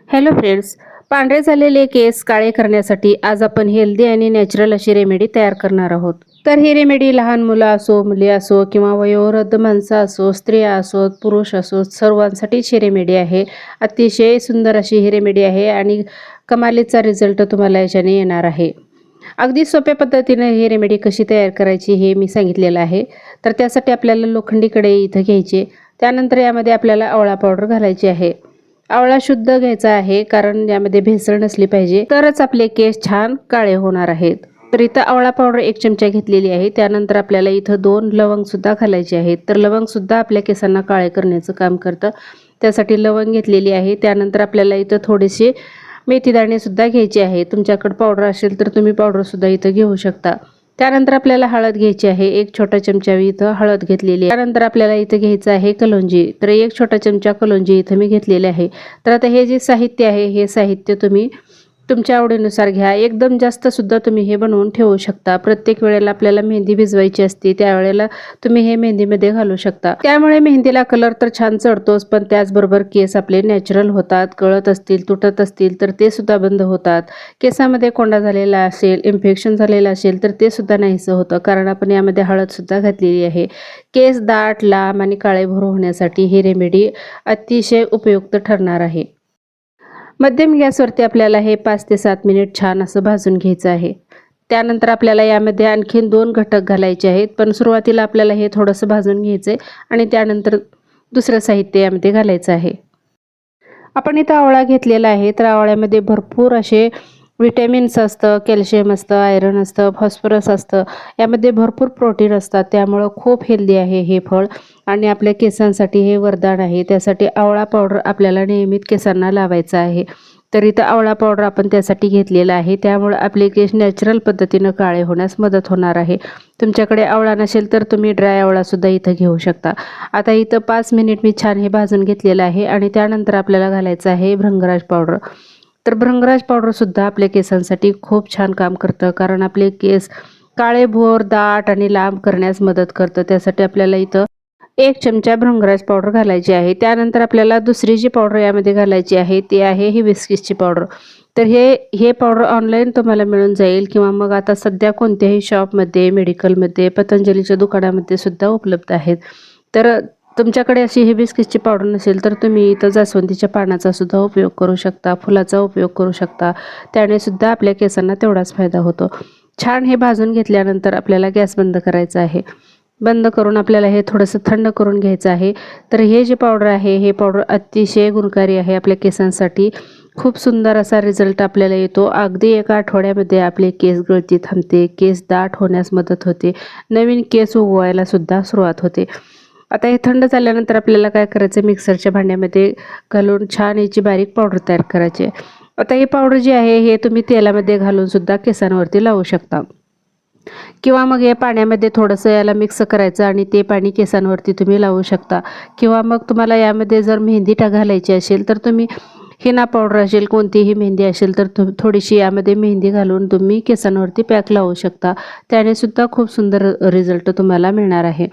Hello friends, पांढरे झालेले केस काळे करण्यासाठी आज आपण हेल्दी आणि नॅचरल अशी रेमेडी तयार करणार आहोत. तर ही रेमेडी लहान मुलं असो, मुली असो किंवा वयोवृद्ध माणसं असो, स्त्रिया असो, पुरुष असो, सर्वांसाठीच ही रेमेडी आहे. अतिशय सुंदर अशी ही रेमेडी आहे आणि कमालीचा रिझल्ट तुम्हाला याच्याने येणार आहे. अगदी सोप्या पद्धतीने ही रेमेडी कशी तयार करायची हे मी सांगितलेलं आहे. तर त्यासाठी आपल्याला लोखंडी कढई इथं घ्यायची. त्यानंतर यामध्ये आपल्याला आवळा पावडर घालायची आहे. आवळा शुद्ध घ्यायचा आहे, कारण यामध्ये भेसळ नसली पाहिजे, तरच आपले केस छान काळे होणार आहेत. तर इथं आवळा पावडर 1 चमचा घेतलेली आहे. त्यानंतर आपल्याला इथं 2 लवंग सुद्धा घालायची आहेत. तर लवंग सुद्धा आपल्या केसांना काळे करण्याचं काम करतं. त्यासाठी लवंग घेतलेली आहे. त्यानंतर आपल्याला इथं थोडेसे मेथीदाणे सुद्धा घ्यायचे आहे. तुमच्याकडे पावडर असेल तर तुम्ही पावडर सुद्धा इथं घेऊ शकता. त्यानंतर आपल्याला हळद घ्यायची आहे. 1 छोटा चमचा इथं हळद घेतलेली आहे. त्यानंतर आपल्याला इथं घ्यायचं आहे कलोंजी. तर 1 छोटा चमचा कलोंजी इथं मी घेतलेले आहे. तर आता हे जे साहित्य आहे, हे साहित्य तुम्ही तुमच्या आवडीनुसार घ्या. एकदम जास्त सुद्धा तुम्ही हे बनवून ठेवू शकता. प्रत्येक वेळेला आपल्याला मेहंदी भिजवायची असते, त्यावेळेला तुम्ही हे मेहंदीमध्ये घालू शकता. त्यामुळे मेहंदीला कलर तर छान चढतोच, पण त्याचबरोबर केस आपले नॅचरल होतात. गळत असतील, तुटत असतील तर ते सुद्धा बंद होतात. केसामध्ये कोंडा झालेला असेल, इन्फेक्शन झालेलं असेल तर ते सुद्धा नाहीसं होतं, कारण आपण यामध्ये हळद सुद्धा घातलेली आहे. केस दाट, लांब आणि काळेभोर होण्यासाठी ही रेमेडी अतिशय उपयुक्त ठरणार आहे. मध्यम गॅसवरती आपल्याला हे 5 ते 7 मिनिट छान असं भाजून घ्यायचं आहे. त्यानंतर आपल्याला यामध्ये आणखीन 2 घटक घालायचे आहेत, पण सुरुवातीला आपल्याला हे थोडंसं भाजून घ्यायचं आहे आणि त्यानंतर दुसरं साहित्य यामध्ये घालायचं आहे. आपण इथं आवळा घेतलेला आहे. तर आवळ्यामध्ये भरपूर असे विटॅमिन्स असतं, कॅल्शियम असतं, आयरन असतं, फॉस्फरस असतं. यामध्ये भरपूर प्रोटीन असतात. त्यामुळं खूप हेल्दी आहे हे फळ आणि आपल्या केसांसाठी हे वरदान आहे. त्यासाठी आवळा पावडर आपल्याला नियमित केसांना लावायचा आहे. तर इथं आवळा पावडर आपण त्यासाठी घेतलेला आहे. त्यामुळे आपले केस नॅचरल पद्धतीनं काळे होण्यास मदत होणार आहे. तुमच्याकडे आवळा नसेल तर तुम्ही ड्राय आवळासुद्धा इथं घेऊ शकता. आता इथं 5 मिनिट मी छान हे भाजून घेतलेलं आहे आणि त्यानंतर आपल्याला घालायचं आहे भृंगराज पावडर. तर भृंगराज पावडरसुद्धा आपल्या केसांसाठी खूप छान काम करतं, कारण आपले केस काळेभोर, दाट आणि लांब करण्यास मदत करतं. त्यासाठी आपल्याला इथं 1 चमचा भृंगराज पावडर घालायची आहे. त्यानंतर आपल्याला दुसरी जी पावडर यामध्ये घालायची आहे ती आहे हिबिस्किसची पावडर. तर हे पावडर ऑनलाईन तुम्हाला मिळून जाईल किंवा मग आता सध्या कोणत्याही शॉपमध्ये, मेडिकलमध्ये, पतंजलीच्या दुकानामध्ये सुद्धा उपलब्ध आहेत. तर तुमच्याकडे अशी हिबिस्किसची पावडर नसेल तर तुम्ही इथं जास्वंदीच्या पानाचा सुद्धा उपयोग करू शकता, फुलाचा उपयोग करू शकता. त्याने सुद्धा आपल्या केसांना तेवढाच फायदा होतो. छान हे भाजून घेतल्यानंतर आपल्याला गॅस बंद करायचा आहे. बंद करून आपल्याला हे थोडंसं थंड करून घ्यायचं आहे. तर हे जे पावडर आहे, हे पावडर अतिशय गुणकारी आहे आपल्या केसांसाठी. खूप सुंदर असा रिझल्ट आपल्याला येतो. अगदी 1 आठवड्यामध्ये आपले केस गळती थांबते, केस दाट होण्यास मदत होते, नवीन केस उगवायला सुद्धा सुरुवात होते. आता हे थंड झाल्यानंतर आपल्याला काय करायचं, मिक्सरच्या भांड्यामध्ये घालून छान याची बारीक पावडर तयार करायची. आता ही पावडर जी आहे, हे तुम्ही तेलामध्ये घालून सुद्धा केसांवरती लावू शकता किंवा मग या पाण्यामध्ये थोडंसं याला मिक्स करायचं आणि ते पाणी केसांवरती तुम्ही लावू शकता. किंवा मग तुम्हाला यामध्ये जर मेहंदी घालायची असेल तर तुम्ही हिना पावडर असेल, कोणतीही मेहंदी असेल तर थोडीशी यामध्ये मेहंदी घालून तुम्ही केसांवरती पॅक लावू शकता. त्याने सुद्धा खूप सुंदर रिझल्ट तुम्हाला मिळणार आहे.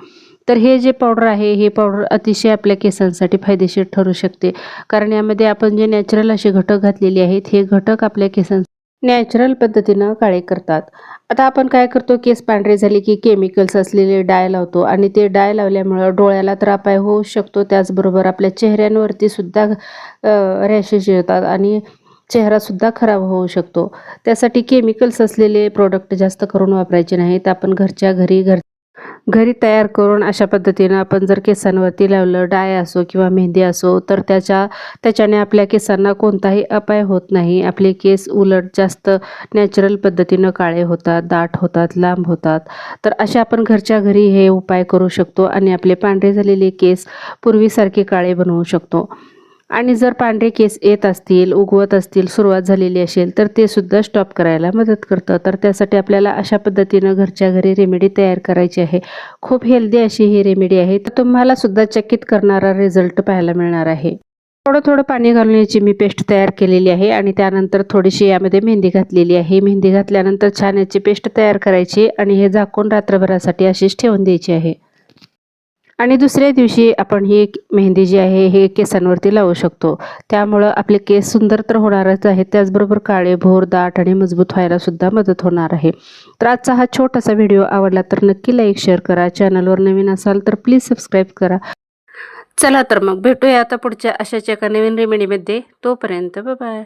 तर हे जे पावडर आहे, हे पावडर अतिशय आपल्या केसांसाठी फायदेशीर ठरू शकते, कारण यामध्ये आपण जे नॅचरल असे घटक घातलेले आहेत, हे घटक आपल्या केसांना नॅचरल पद्धतीनं काळे करतात. आता आपण काय करतो, केस पांढरे झाले की केमिकल्स असलेले डाय लावतो आणि ते डाय लावल्यामुळं डोळ्याला तर अपाय होऊ शकतो. त्याचबरोबर आपल्या चेहऱ्यांवरती सुद्धा रॅशेस येतात आणि चेहरासुद्धा खराब होऊ शकतो. त्यासाठी केमिकल्स असलेले प्रोडक्ट जास्त करून वापरायचे नाहीत. आपण घरच्या घरी तयार करून अशा पद्धतीनं आपण जर केसांवरती लावलं, डाय असो किंवा मेहंदी असो, तर त्याच्याने आपल्या केसांना कोणताही अपाय होत नाही. आपले केस उलट जास्त नॅचरल पद्धतीनं काळे होतात, दाट होतात, लांब होतात. तर अशा आपण घरच्या घरी हे उपाय करू शकतो आणि आपले पांढरे झालेले केस पूर्वीसारखे काळे बनवू शकतो. आणि जर पांढरे केस येत असतील, उगवत असतील, सुरुवात झालेली असेल तर ते सुद्धा स्टॉप करायला मदत करतं. तर त्यासाठी आपल्याला अशा पद्धतीनं घरच्या घरी रेमेडी तयार करायची आहे. खूप हेल्दी अशी ही रेमेडी आहे. तर तुम्हाला सुद्धा चकित करणारा रिझल्ट पाहायला मिळणार आहे. थोडं थोडं पाणी घालून याची मी पेस्ट तयार केलेली आहे आणि त्यानंतर थोडीशी यामध्ये मेहंदी घातलेली आहे. मेहंदी घातल्यानंतर छान याची पेस्ट तयार करायची आणि हे झाकून रात्रभरासाठी अशीच ठेवून द्यायची आहे. आणि दुसऱ्या दिवशी आपण ही मेहंदी जी आहे हे केसांवरती लावू शकतो. त्यामुळं आपले केस सुंदर तर होणारच आहेत, त्याचबरोबर काळे भोर दाट आणि मजबूत व्हायला सुद्धा मदत होणार आहे. तर आजचा हा छोटासा व्हिडिओ आवडला तर नक्की लाईक शेअर करा. चॅनलवर नवीन असाल तर प्लीज सबस्क्राईब करा. चला तर मग भेटूया आता पुढच्या अशाच एका नवीन रेमेडीमध्ये. तोपर्यंत बाय बाय.